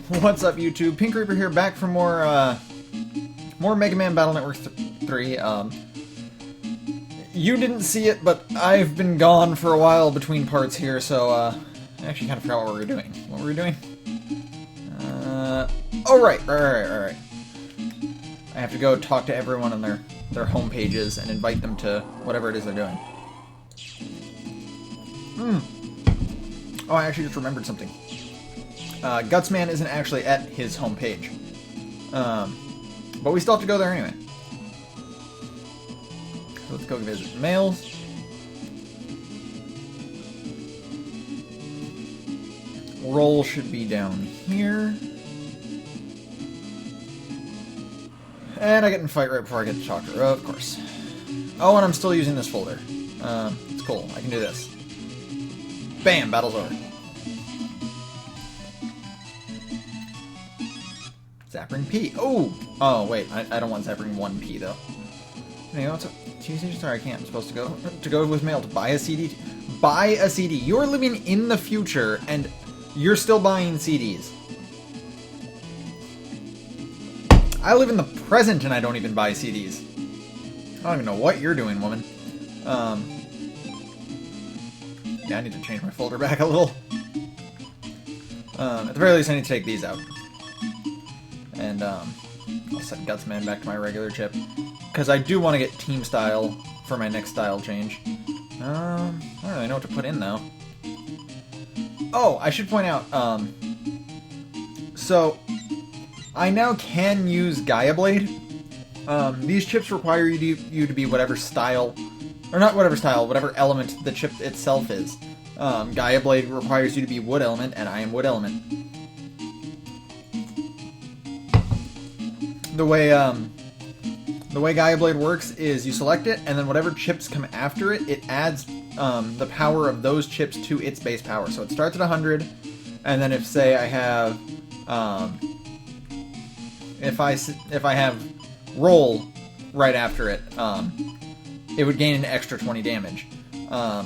What's up, YouTube? Pink Reaper here, back for more Mega Man Battle Network 3. You didn't see it, but I've been gone for a while between parts here, so I actually kind of forgot what we were doing. What were we doing? Oh, right. I have to go talk to everyone on their home pages and invite them to whatever it is they're doing. Oh, I actually just remembered something. Gutsman isn't actually at his homepage. But we still have to go there anyway. So let's go visit mails. Roll should be down here. And I get in fight right before I get to talk to her, of course. Oh, and I'm still using this folder. It's cool. I can do this. Bam! Battle's over. Zapring P. Oh, wait. I don't want Zapring 1P though. You know what's up? Tuesday? Sorry, I can't. I'm supposed to go with mail to buy a CD. Buy a CD. You're living in the future and you're still buying CDs. I live in the present and I don't even buy CDs. I don't even know what you're doing, woman. Yeah, I need to change my folder back a little. At the very least, I need to take these out. And I'll set Gutsman back to my regular chip. Because I do want to get Team Style for my next style change. I don't really know what to put in, though. Oh, I should point out, so I now can use Gaia Blade. These chips require you to be whatever style, or not whatever style, whatever element the chip itself is. Gaia Blade requires you to be Wood Element, and I am Wood Element. The way Gaia Blade works is you select it, and then whatever chips come after it, it adds the power of those chips to its base power. So it starts at 100, and then if, say, I have if I have Roll right after it, it would gain an extra 20 damage. Now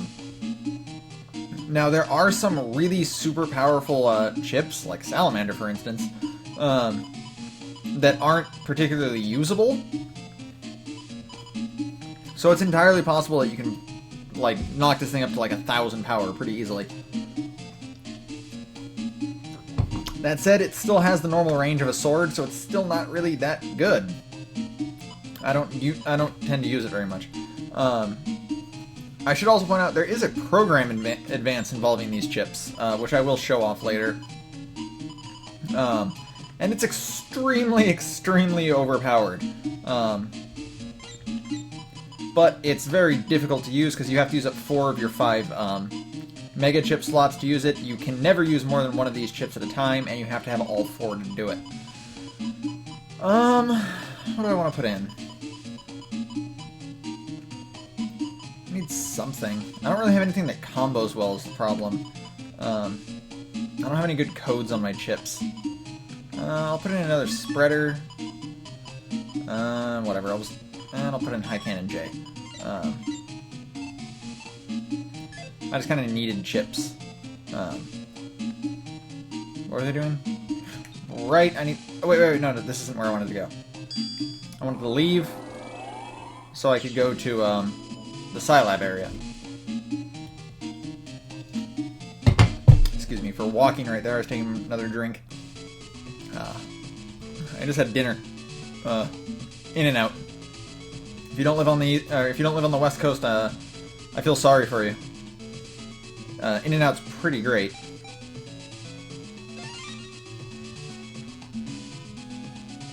there are some really super powerful chips, like Salamander, for instance, that aren't particularly usable. So it's entirely possible that you can, like, knock this thing up to like 1,000 power pretty easily. That said, it still has the normal range of a sword, so it's still not really that good. I don't tend to use it very much. I should also point out there is a program advance involving these chips, which I will show off later. And it's extremely overpowered. But it's very difficult to use because you have to use up 4 of your 5 Mega Chip slots to use it. You can never use more than one of these chips at a time, and you have to have all 4 to do it. What do I want to put in? I need something. I don't really have anything that combos well is the problem. I don't have any good codes on my chips. I'll put in another spreader. Whatever. I'll put in High Cannon J. I just kind of needed chips. What are they doing? Right, I need... Oh, wait, no, this isn't where I wanted to go. I wanted to leave so I could go to, the Scilab area. Excuse me for walking right there. I was taking another drink. I just had dinner. In-N-Out. If you don't live on the West Coast, I feel sorry for you. In-N-Out's pretty great.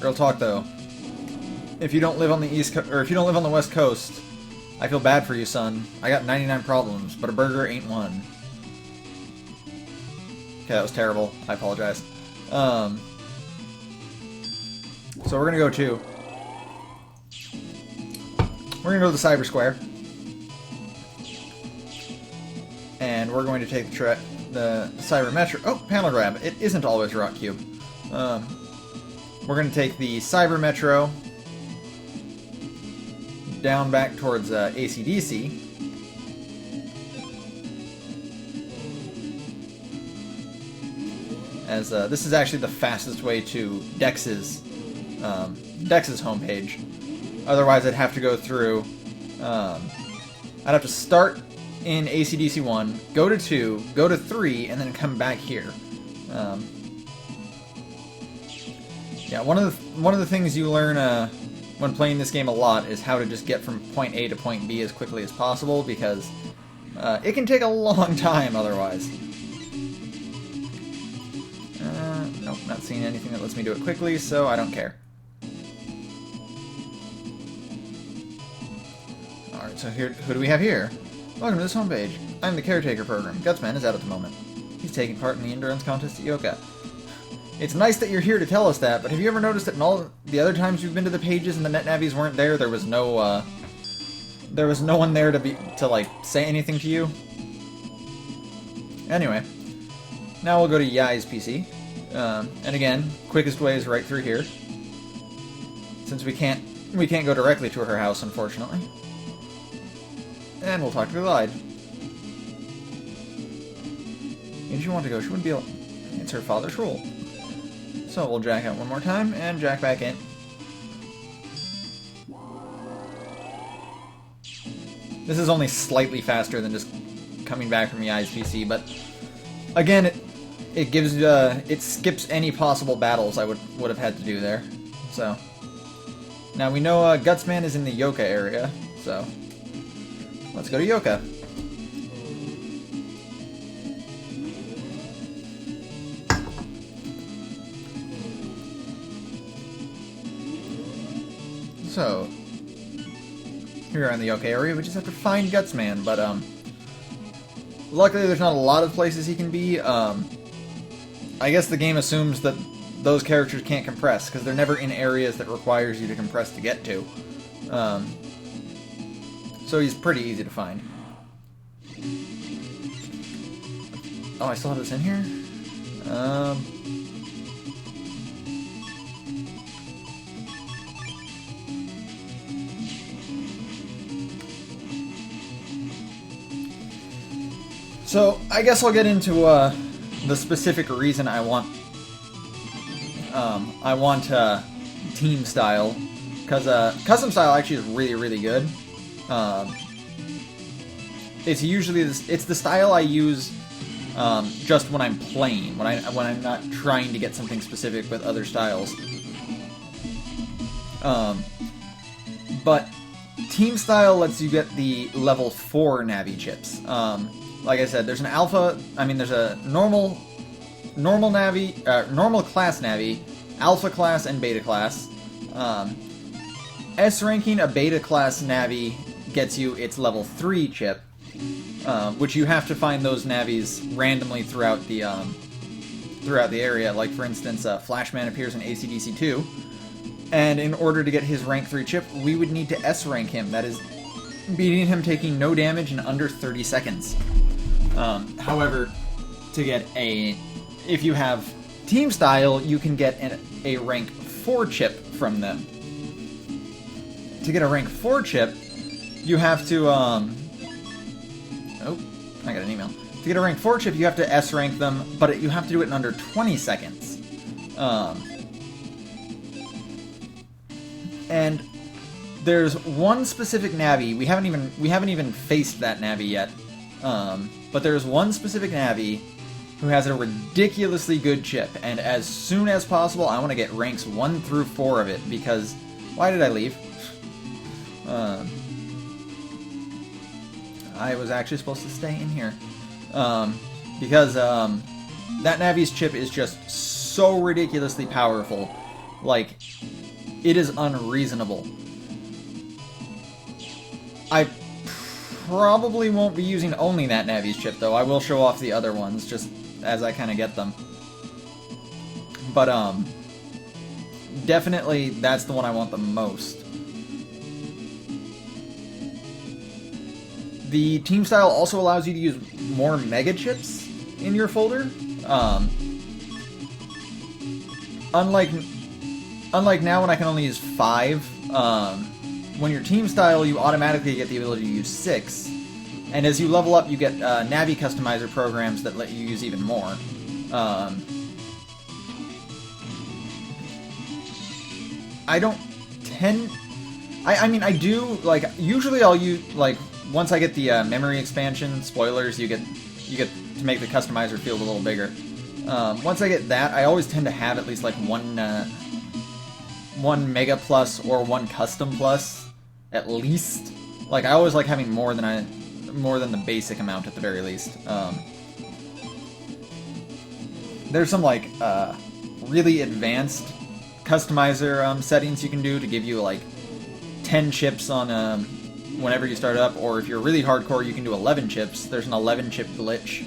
Real talk though. If you don't live on the if you don't live on the West Coast, I feel bad for you, son. I got 99 problems, but a burger ain't one. Okay, that was terrible. I apologize. So we're gonna go to... We're gonna go to the Cyber Square. And we're going to take the Cyber Metro... Oh, panel grab. It isn't always Rock Cube. We're going to take the Cyber Metro down back towards AC/DC. as this is actually the fastest way to Dex's homepage. Otherwise, I'd have to go through. I'd have to start in AC/DC 1, go to 2, go to 3, and then come back here. Yeah, one of the things you learn when playing this game a lot is how to just get from point A to point B as quickly as possible, because it can take a long time otherwise. Nope, not seeing anything that lets me do it quickly, so I don't care. Alright, so here, who do we have here? Welcome to this homepage. I'm the Caretaker program. Gutsman is out at the moment. He's taking part in the endurance contest at Yoka. It's nice that you're here to tell us that, but have you ever noticed that in all the other times you've been to the pages and the NetNavis weren't there, there was no one there to like say anything to you? Anyway, now we'll go to Yai's PC. And again, quickest way is right through here. Since we can't go directly to her house, unfortunately. And we'll talk to Glide. If she want to go, she wouldn't be able... It's her father's rule. So we'll jack out one more time, and jack back in. This is only slightly faster than just coming back from Yai's PC, but... Again, it gives... it skips any possible battles I would have had to do there. So... Now we know Gutsman is in the Yoka area, so... Let's go to Yoka. So, here we are in the Yoka area. We just have to find Gutsman, but luckily there's not a lot of places he can be. I guess the game assumes that those characters can't compress, because they're never in areas that requires you to compress to get to. So he's pretty easy to find. Oh, I still have this in here? So, I guess I'll get into the specific reason I want team style, because custom style actually is really, really good. It's usually it's the style I use just when I'm playing, when I'm not trying to get something specific with other styles. But team style lets you get the level 4 Navi chips. Like I said, there's an alpha. I mean, there's a normal Navi, normal class Navi, alpha class, and beta class. S ranking a beta class Navi gets you its level 3 chip, which you have to find those Navis randomly throughout the area. Like, for instance, Flashman appears in AC/DC 2, and in order to get his rank 3 chip, we would need to S rank him. That is, beating him taking no damage in under 30 seconds. However, to get if you have team style, you can get a rank 4 chip from them. To get a rank 4 chip, you have to, oh, I got an email. To get a rank 4 chip, you have to S rank them, but you have to do it in under 20 seconds. And there's one specific Navi, we haven't even faced that Navi yet, but there's one specific Navi who has a ridiculously good chip, and as soon as possible, I want to get ranks 1 through 4 of it, because... Why did I leave? I was actually supposed to stay in here. Because that Navi's chip is just so ridiculously powerful. Like, it is unreasonable. I probably won't be using only that Navi's chip, though. I will show off the other ones, just as I kind of get them. But, definitely, that's the one I want the most. The team style also allows you to use more mega chips in your folder. Unlike now when I can only use 5, when you're team style, you automatically get the ability to use 6. And as you level up, you get Navi customizer programs that let you use even more. I don't tend... I mean, I do, like, usually I'll use, like, once I get the memory expansion, spoilers, you get to make the customizer feel a little bigger. Once I get that, I always tend to have at least, like, one Mega Plus or one Custom Plus, at least. Like, I always like having more than the basic amount at the very least. There's some, like, really advanced customizer settings you can do to give you, like, 10 chips on whenever you start up, or if you're really hardcore, you can do 11 chips. There's an 11 chip glitch,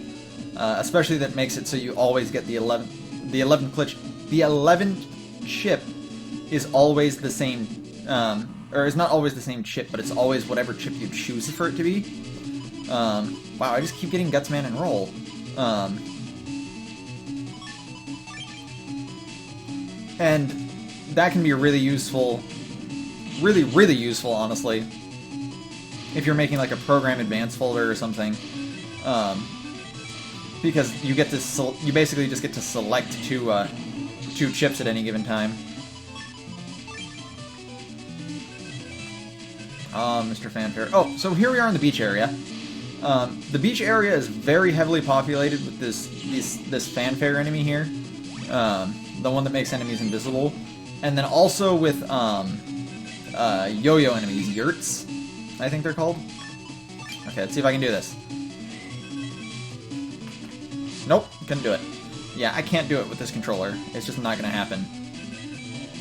especially that makes it so you always get the 11th chip is always the same, or is not always the same chip, but it's always whatever chip you choose for it to be. Wow, I just keep getting Gutsman and Roll. And that can be really useful. Really, really useful, honestly, if you're making like a program advanced folder or something, because you get to you basically just get to select two chips at any given time. Mr. Fanfare. Oh, so here we are in the beach area. The beach area is very heavily populated with this Fanfare enemy here, the one that makes enemies invisible, and then also with yo-yo enemies, yurts, I think they're called. Okay, let's see if I can do this. Nope, couldn't do it. Yeah, I can't do it with this controller. It's just not gonna happen.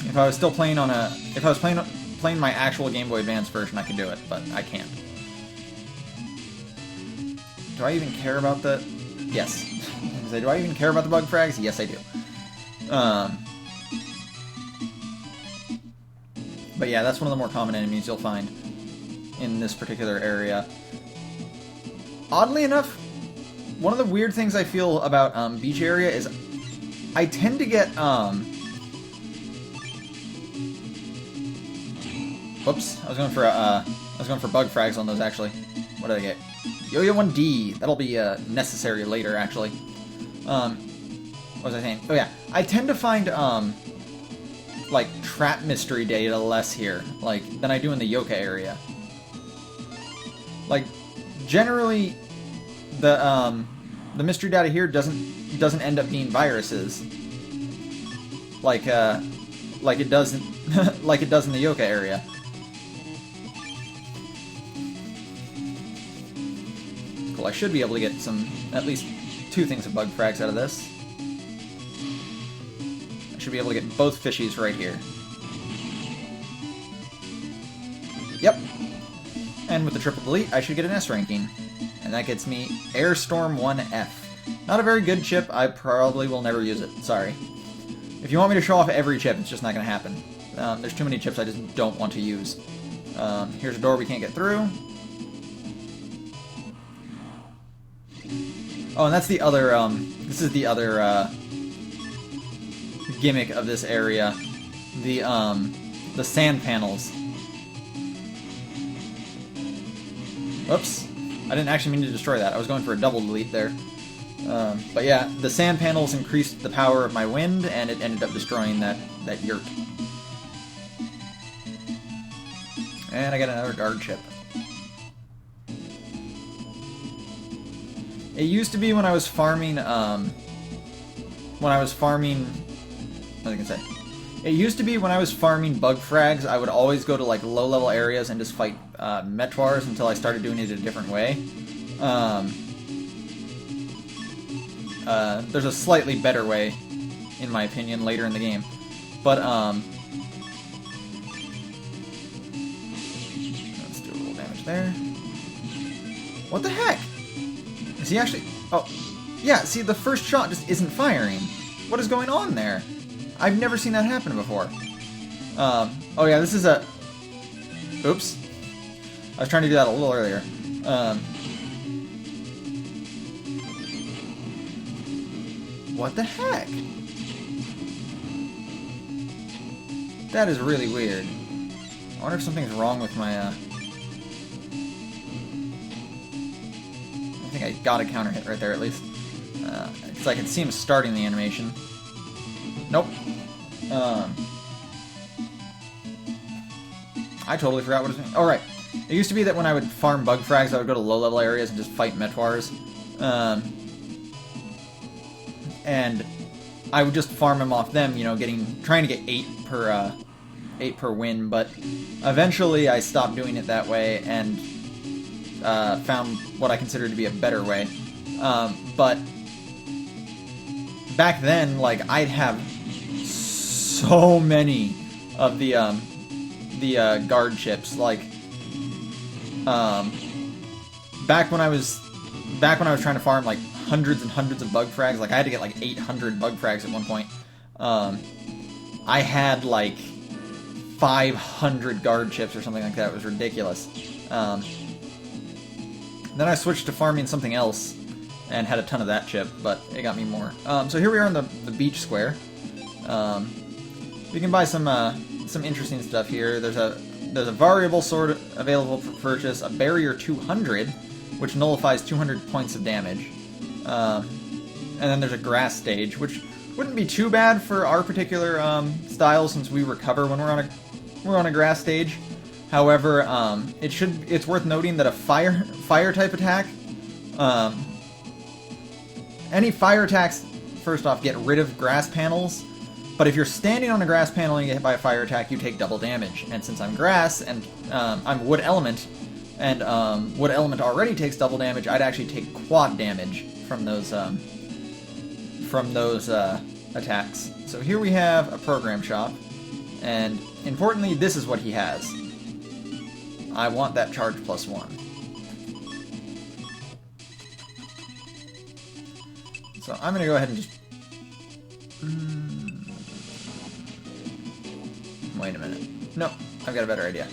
If I was still playing on if I was playing my actual Game Boy Advance version, I could do it, but I can't. Do I even care about the... Yes. Do I even care about the bug frags? Yes, I do. But yeah, that's one of the more common enemies you'll find in this particular area. Oddly enough, one of the weird things I feel about beach area is I tend to get whoops, I was going for bug frags on those actually. What did I get? Yo-Yo 1D. That'll be necessary later actually. What was I saying? Oh yeah, I tend to find like trap mystery data less here, like than I do in the Yoka area. Like generally, the mystery data here doesn't end up being viruses, like it doesn't like it does in the Yoka area. Cool. I should be able to get at least 2 things of bug frags out of this. Should be able to get both fishies right here. Yep. And with the triple delete, I should get an S ranking. And that gets me Airstorm 1F. Not a very good chip. I probably will never use it. Sorry. If you want me to show off every chip, it's just not going to happen. There's too many chips I just don't want to use. Here's a door we can't get through. Oh, and that's the other, this is the other, gimmick of this area. The sand panels. Oops. I didn't actually mean to destroy that. I was going for a double delete there. But yeah, the sand panels increased the power of my wind, and it ended up destroying that yurt. And I got another guard chip. It used to be when I was farming, what was I gonna say? It used to be when I was farming bug frags, I would always go to like low-level areas and just fight Metwars until I started doing it a different way. There's a slightly better way, in my opinion, later in the game. But, let's do a little damage there. What the heck? Is he actually... Oh, yeah, see, the first shot just isn't firing. What is going on there? I've never seen that happen before. Oh yeah, this is a... Oops. I was trying to do that a little earlier. What the heck? That is really weird. I wonder if something's wrong with my, I think I got a counter hit right there at least. Because I can see him starting the animation. Nope. I totally forgot what it was. Oh, right. It used to be that when I would farm bug frags, I would go to low-level areas and just fight Metwars. And I would just farm them off them, you know, trying to get 8 per win, but eventually I stopped doing it that way and found what I consider to be a better way. But back then, like, I'd have so many of the guard chips, like, back when I was trying to farm like hundreds and hundreds of bug frags, like I had to get like 800 bug frags at one point. I had like 500 guard chips or something like that. It was ridiculous. Then I switched to farming something else and had a ton of that chip, but it got me more. So here we are in the beach square. We can buy some interesting stuff here. There's a variable sword available for purchase, a barrier 200, which nullifies 200 points of damage. And then there's a grass stage, which wouldn't be too bad for our particular style since we recover when we're on a grass stage. However, it's worth noting that a fire type attack, any fire attacks, first off, get rid of grass panels. But if you're standing on a grass panel and you get hit by a fire attack, you take double damage. And since I'm grass and I'm wood element, and wood element already takes double damage, I'd actually take quad damage from those attacks. So here we have a program shop, and importantly, this is what he has. I want that charge +1. So I'm gonna go ahead and just. Wait a minute. No, I've got a better idea.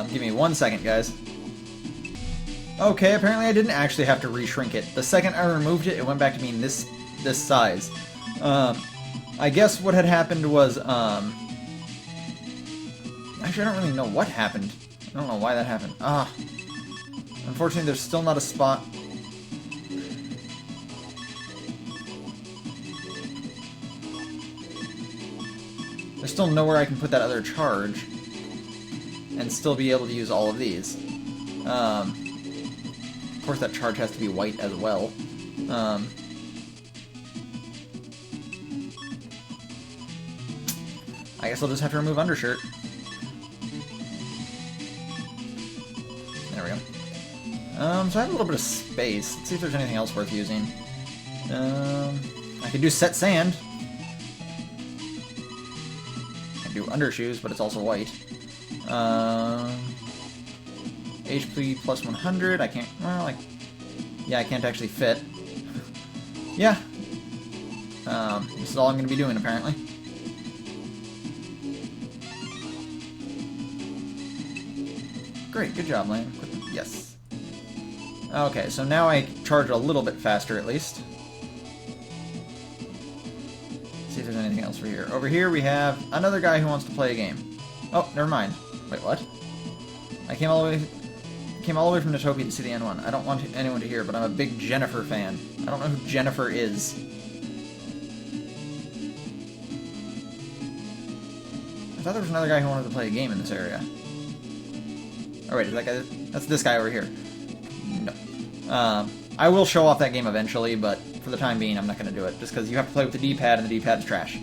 Give me 1 second, guys. Okay, apparently I didn't actually have to reshrink it. The second I removed it, it went back to being this size. I guess what had happened was, actually, I don't really know what happened. I don't know why that happened. Unfortunately, there's still not a spot. There's still nowhere I can put that other charge and still be able to use all of these. Of course, that charge has to be white as well. I guess I'll just have to remove undershirt. There we go. So I have a little bit of space. Let's see if there's anything else worth using. I could do set sand. Do undershoes, but it's also white. HP +100. I can't. Well, yeah, I can't actually fit. Yeah. This is all I'm going to be doing apparently. Great, good job, Lane. Yes. Okay, so now I charge a little bit faster at least. See if there's anything else for here. Over here we have another guy who wants to play a game. Oh, never mind. Wait, what? I came all the way from Natopia to see the N1. I don't want anyone to hear, but I'm a big Jennifer fan. I don't know who Jennifer is. I thought there was another guy who wanted to play a game in this area. Oh wait, is that guy? That's this guy over here. No. I will show off that game eventually, but for the time being, I'm not going to do it, just because you have to play with the D-pad, and the D-pad's trash.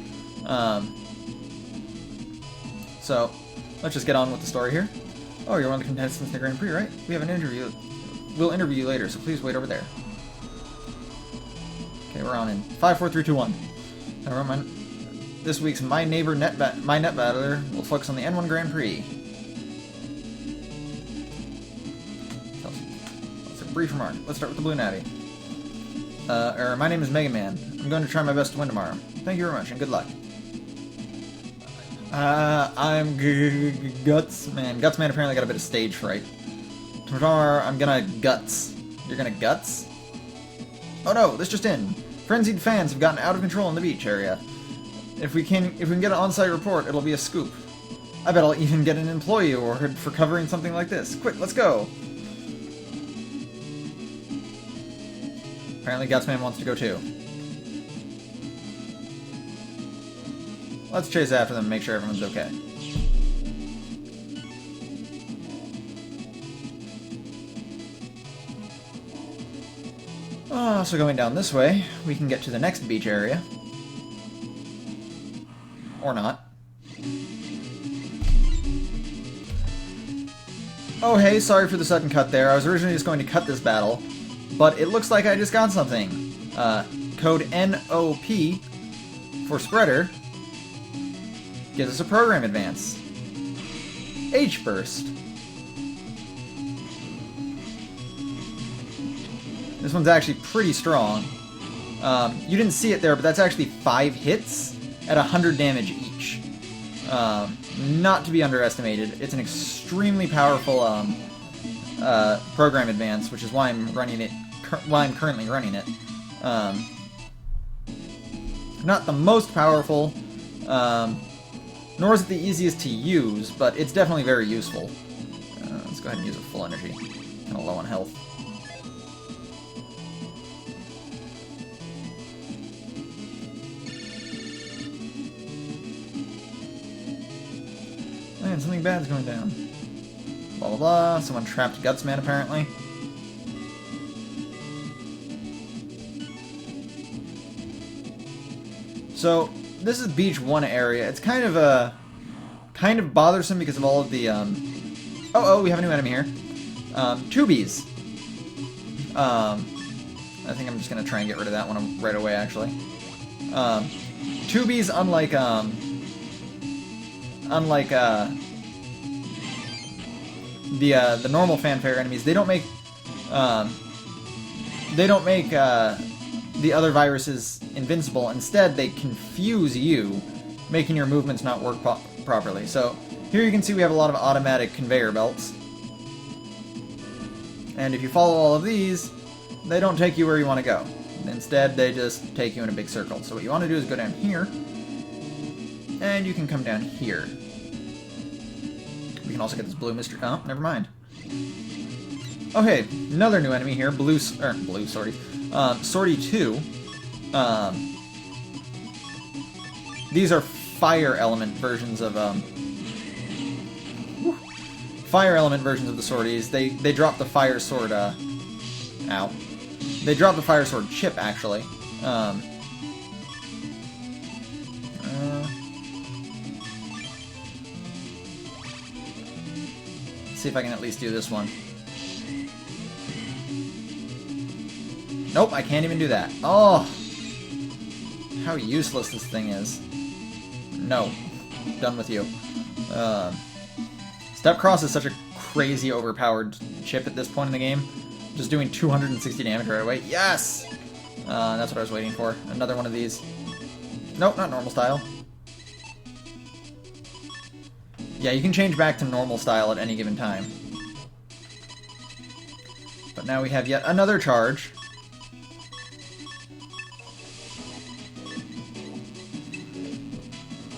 So, let's just get on with the story here. Oh, you're one of the contestants in the Grand Prix, right? We have an interview. We'll interview you later, so please wait over there. Okay, we're on in 5, 4, 3, 2, 1. This week's My Net Battler will focus on the N1 Grand Prix. That's a brief remark. Let's start with the Blue Natty. My name is Mega Man. I'm going to try my best to win tomorrow. Thank you very much, and good luck. I'm Gutsman. Gutsman apparently got a bit of stage fright. Tomorrow, I'm gonna Guts. You're gonna Guts? Oh no, this just in. Frenzied fans have gotten out of control in the beach area. If we can get an on-site report, it'll be a scoop. I bet I'll even get an employee award for covering something like this. Quick, let's go! Apparently Gutsman wants to go too. Let's chase after them and make sure everyone's okay. So going down this way, we can get to the next beach area. Or not. Oh hey, sorry for the sudden cut there. I was originally just going to cut this battle, but it looks like I just got something. Code NOP for Spreader gives us a program advance. H-Burst. This one's actually pretty strong. You didn't see it there, but that's actually 5 hits at 100 damage each. Not to be underestimated. It's an extremely powerful program advance, which is why I'm running it. Why I'm currently running it. Not the most powerful, nor is it the easiest to use, but it's definitely very useful. Let's go ahead and use a full energy. Kind of low on health. Man, something bad's going down. Blah blah blah. Someone trapped Gutsman apparently. So this is Beach 1 area. It's kind of bothersome because of all of the we have a new enemy here. Tubies. I think I'm just gonna try and get rid of that one right away actually. Tubies, unlike the normal fanfare enemies, they don't make the other viruses invincible. Instead, they confuse you, making your movements not work properly. So here you can see we have a lot of automatic conveyor belts, and if you follow all of these, they don't take you where you want to go. Instead, they just take you in a big circle. So what you want to do is go down here, and you can come down here. We can also get this blue mystery. Oh, never mind. Okay, another new enemy here. Sortie 2. These are fire element versions of the sorties. They drop the fire sword. Ow. They drop the fire sword chip actually. See if I can at least do this one. Nope, I can't even do that. Oh! How useless this thing is. No. Done with you. Step Cross is such a crazy overpowered chip at this point in the game. Just doing 260 damage right away. Yes! That's what I was waiting for. Another one of these. Nope, not normal style. Yeah, you can change back to normal style at any given time. But now we have yet another charge.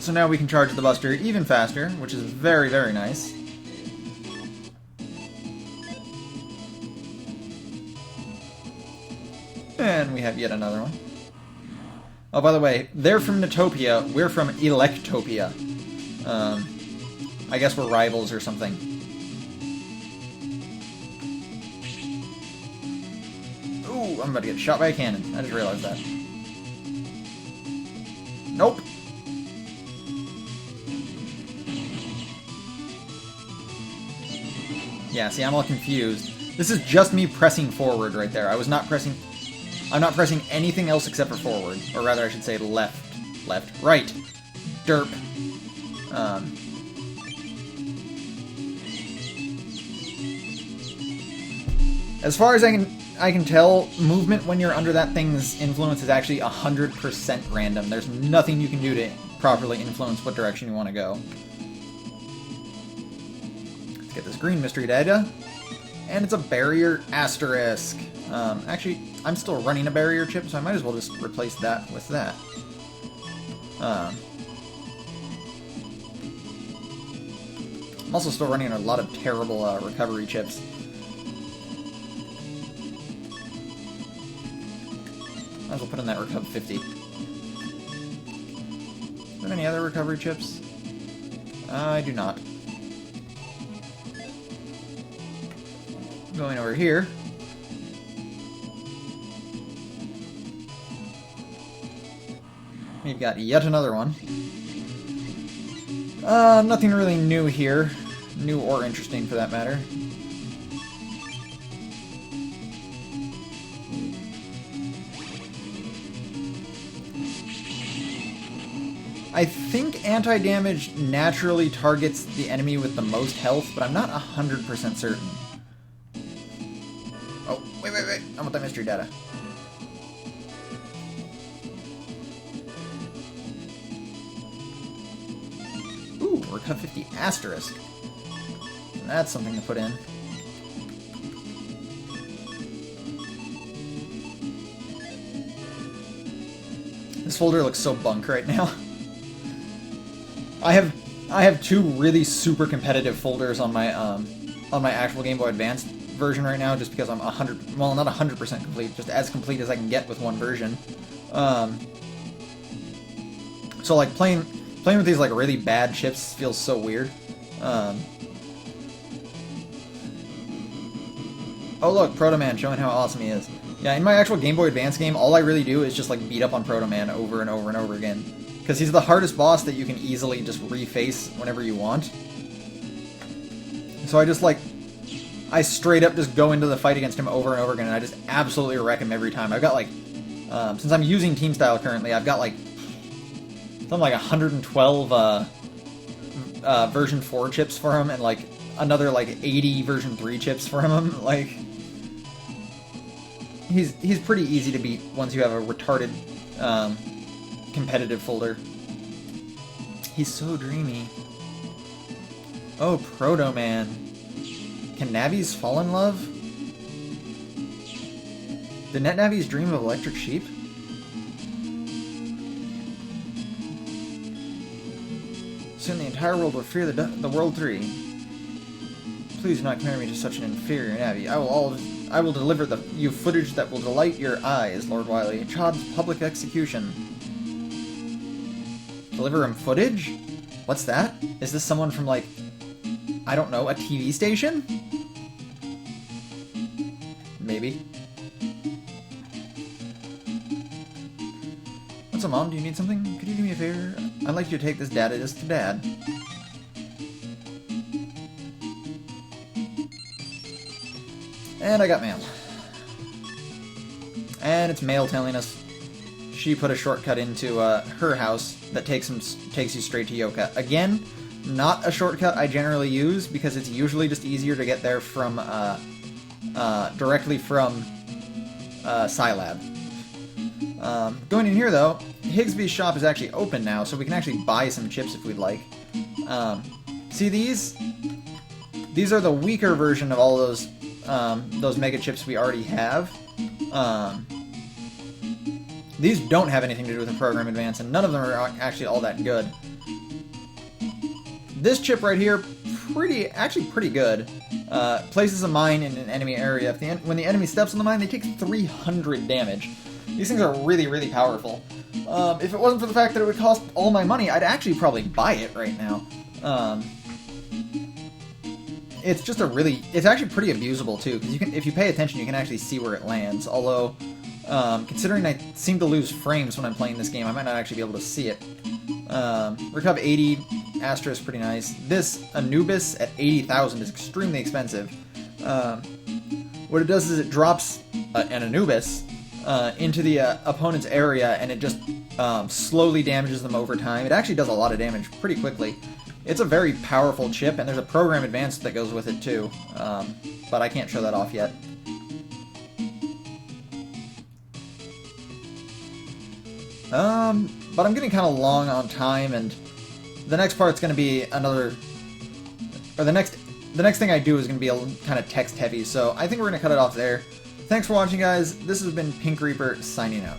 So now we can charge the Buster even faster, which is very, very nice. And we have yet another one. Oh, by the way, they're from Netopia, we're from Electopia. I guess we're rivals or something. Ooh, I'm about to get shot by a cannon. I just realized that. Nope. Yeah, see, I'm all confused. This is just me pressing forward right there. I'm not pressing anything else except for forward. Or rather, I should say left, right. Derp. As far as I can tell, movement when you're under that thing's influence is actually 100% random. There's nothing you can do to properly influence what direction you want to go. Let's get this green mystery data. And it's a barrier asterisk. Actually, I'm still running a barrier chip, so I might as well just replace that with that. I'm also still running a lot of terrible recovery chips. Might as well put in that Recover 50. Are there any other recovery chips? I do not. Going over here. we've got yet another one. Nothing really new here. New or interesting, for that matter. I think anti-damage naturally targets the enemy with the most health, but I'm not 100% certain. Oh, wait. I want that mystery data. Ooh, Recov 50 asterisk. That's something to put in. This folder looks so bunk right now. I have two really super competitive folders on my actual Game Boy Advance version right now, just because I'm not 100% complete, just as complete as I can get with one version. So like playing with these like really bad chips feels so weird. Oh look, Proto Man showing how awesome he is. Yeah, in my actual Game Boy Advance game, all I really do is just like beat up on Proto Man over and over and over again. Because he's the hardest boss that you can easily just reface whenever you want. So I straight up just go into the fight against him over and over again, and I just absolutely wreck him every time. I've got like, since I'm using Team Style currently, I've got like, something like 112 version 4 chips for him, and like another like 80 version 3 chips for him. Like, he's pretty easy to beat once you have a retarded, competitive folder. He's so dreamy. Oh, Proto Man. Can Navies fall in love? Did Net Navies dream of electric sheep? Soon the entire world will fear the World 3. Please do not compare me to such an inferior Navi. I will deliver you footage that will delight your eyes, Lord Wily. Chod's public execution. Deliver him footage? What's that? Is this someone from, like, I don't know, a TV station? Maybe. What's up, Mom? Do you need something? Could you do me a favor? I'd like you to take this data disc to Dad. And I got mail. And it's mail telling us she put a shortcut into her house that takes you straight to Yoka. Again, not a shortcut I generally use because it's usually just easier to get there from directly from Scilab. Going in here though, Higsby's shop is actually open now, so we can actually buy some chips if we'd like. See these? These are the weaker version of all those mega chips we already have. These don't have anything to do with the Program Advance, and none of them are actually all that good. This chip right here, actually pretty good. Places a mine in an enemy area. When the enemy steps on the mine, they take 300 damage. These things are really, really powerful. If it wasn't for the fact that it would cost all my money, I'd actually probably buy it right now. It's just it's actually pretty abusable too, because if you pay attention, you can actually see where it lands. Although, considering I seem to lose frames when I'm playing this game, I might not actually be able to see it. Recov 80, Astra is pretty nice. This Anubis at 80,000 is extremely expensive. What it does is it drops an Anubis into the opponent's area, and it just slowly damages them over time. It actually does a lot of damage pretty quickly. It's a very powerful chip, and there's a Program Advance that goes with it too, but I can't show that off yet. But I'm getting kind of long on time, and the next part's going to be the next thing I do is going to be kind of text heavy, so I think we're going to cut it off there. Thanks for watching, guys. This has been Pink Reaper signing out.